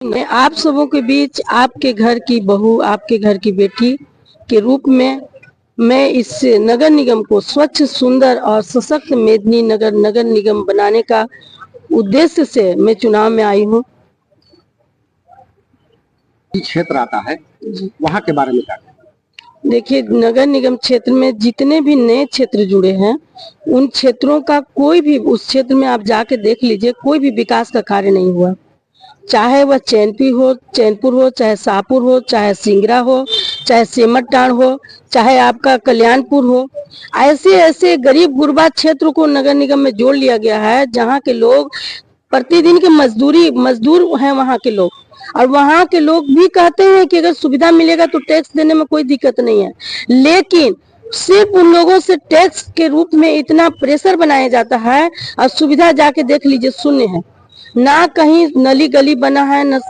मैं आप सबों के बीच आपके घर की बहू, आपके घर की बेटी के रूप में मैं इस नगर निगम को स्वच्छ, सुंदर और सशक्त मेदिनी नगर नगर निगम बनाने का उद्देश्य से मैं चुनाव में आई हूँ। क्षेत्र आता है वहाँ के बारे में क्या? देखिए, नगर निगम क्षेत्र में जितने भी नए क्षेत्र जुड़े हैं उन क्षेत्रों का कोई भी, उस क्षेत्र में आप जाके देख लीजिए, कोई भी विकास का कार्य नहीं हुआ। चाहे वह चैनपुर हो, चाहे शाहपुर हो, चाहे सिंगरा हो, चाहे सेमटाण हो, चाहे आपका कल्याणपुर हो, ऐसे ऐसे गरीब गुरबा क्षेत्र को नगर निगम में जोड़ लिया गया है जहाँ के लोग प्रतिदिन के मजदूर हैं वहाँ के लोग। और वहाँ के लोग भी कहते हैं कि अगर सुविधा मिलेगा तो टैक्स देने में कोई दिक्कत नहीं है, लेकिन सिर्फ उन लोगों से टैक्स के रूप में इतना प्रेशर बनाया जाता है और सुविधा जाके देख लीजिए शून्य है। ना कहीं नली गली बना है, न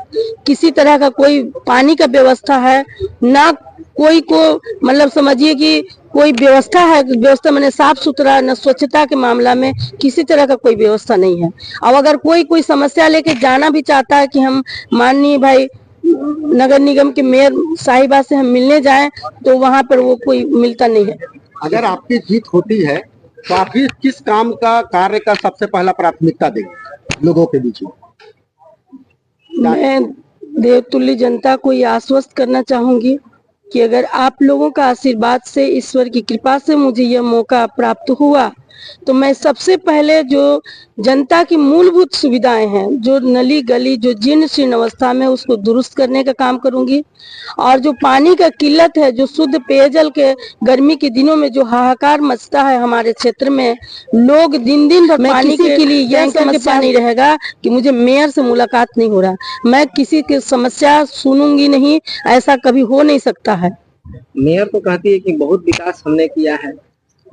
किसी तरह का कोई पानी का व्यवस्था है, ना कोई को मतलब समझिए कि कोई व्यवस्था है, व्यवस्था मैंने साफ सुथरा, न स्वच्छता के मामला में किसी तरह का कोई व्यवस्था नहीं है। अब अगर कोई समस्या लेके जाना भी चाहता है कि हम माननीय भाई नगर निगम के मेयर साहिबा से हम मिलने जाएं तो वहां पर वो कोई मिलता नहीं है। अगर आपकी जीत होती है तो आप किस कार्य का सबसे पहला प्राथमिकता देंगे लोगों के बीच में? मैं देवतुल्य जनता को ये आश्वस्त करना चाहूंगी कि अगर आप लोगों का आशीर्वाद से, ईश्वर की कृपा से मुझे यह मौका प्राप्त हुआ तो मैं सबसे पहले जो जनता की मूलभूत सुविधाएं हैं, जो नली गली जो जीर्ण शीर्ण अवस्था में, उसको दुरुस्त करने का काम करूंगी। और जो पानी का किल्लत है, जो शुद्ध पेयजल के गर्मी के दिनों में जो हाहाकार मचता है हमारे क्षेत्र में, लोग दिन दिन भर पानी के लिए यह समस्या नहीं रहेगा कि मुझे मेयर से मुलाकात नहीं हो रहा, मैं किसी की समस्या सुनूंगी नहीं, ऐसा कभी हो नहीं सकता है। मेयर तो कहती है कि बहुत विकास हमने किया है,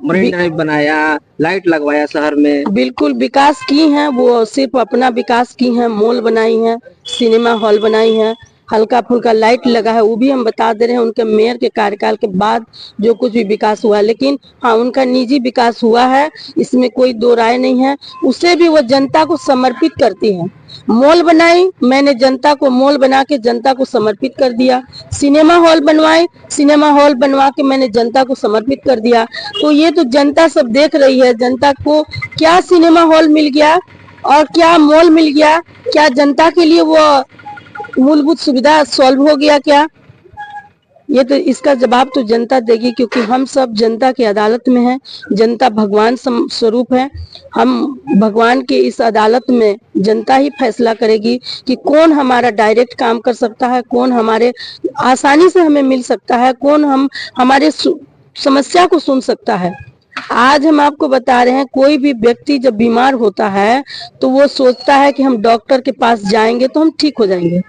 मरीन ड्राइव बनाया, लाइट लगवाया शहर में। बिल्कुल विकास की हैं, वो सिर्फ अपना विकास की हैं, मॉल बनाई हैं, सिनेमा हॉल बनाई हैं, हल्का फुल्का लाइट लगा है, वो भी हम बता दे रहे हैं उनके मेयर के कार्यकाल के बाद जो कुछ भी विकास हुआ है। लेकिन हाँ, उनका निजी विकास हुआ है, इसमें कोई दो राय नहीं है, उसे भी वो जनता को समर्पित करती हैं। मॉल बनाई, मैंने जनता को मॉल बना के जनता को समर्पित कर दिया। सिनेमा हॉल बनवाई, सिनेमा हॉल बनवा के मैंने जनता को समर्पित कर दिया। तो ये तो जनता सब देख रही है, जनता को क्या सिनेमा हॉल मिल गया और क्या मॉल मिल गया, क्या जनता के लिए वो मूलभूत सुविधा सॉल्व हो गया क्या? ये तो इसका जवाब तो जनता देगी, क्योंकि हम सब जनता की अदालत में हैं। जनता भगवान स्वरूप है, हम भगवान के इस अदालत में जनता ही फैसला करेगी कि कौन हमारा डायरेक्ट काम कर सकता है, कौन हमारे आसानी से हमें मिल सकता है, कौन हमारे समस्या को सुन सकता है। आज हम आपको बता रहे हैं, कोई भी व्यक्ति जब बीमार होता है तो वो सोचता है कि हम डॉक्टर के पास जाएंगे तो हम ठीक हो जाएंगे।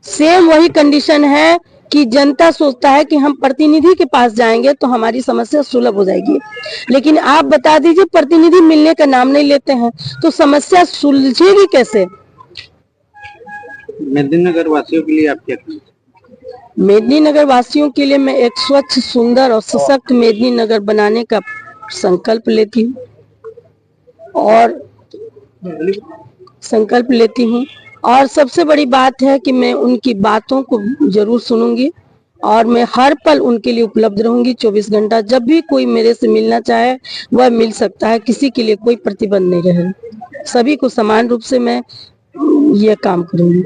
सेम वही कंडीशन है कि जनता सोचता है कि हम प्रतिनिधि के पास जाएंगे तो हमारी समस्या सुलभ हो जाएगी। लेकिन आप बता दीजिए, प्रतिनिधि मिलने का नाम नहीं लेते हैं तो समस्या सुलझेगी कैसे? मेदिनी नगर वासियों के लिए आप क्या कहेंगे? मेदिनी नगर वासियों के लिए मैं एक स्वच्छ, सुंदर और सशक्त मेदिनी नगर बनाने का संकल्प लेती हूँ और सबसे बड़ी बात है कि मैं उनकी बातों को जरूर सुनूंगी और मैं हर पल उनके लिए उपलब्ध रहूंगी 24 घंटा। जब भी कोई मेरे से मिलना चाहे वह मिल सकता है, किसी के लिए कोई प्रतिबंध नहीं रहेगा, सभी को समान रूप से मैं ये काम करूंगी।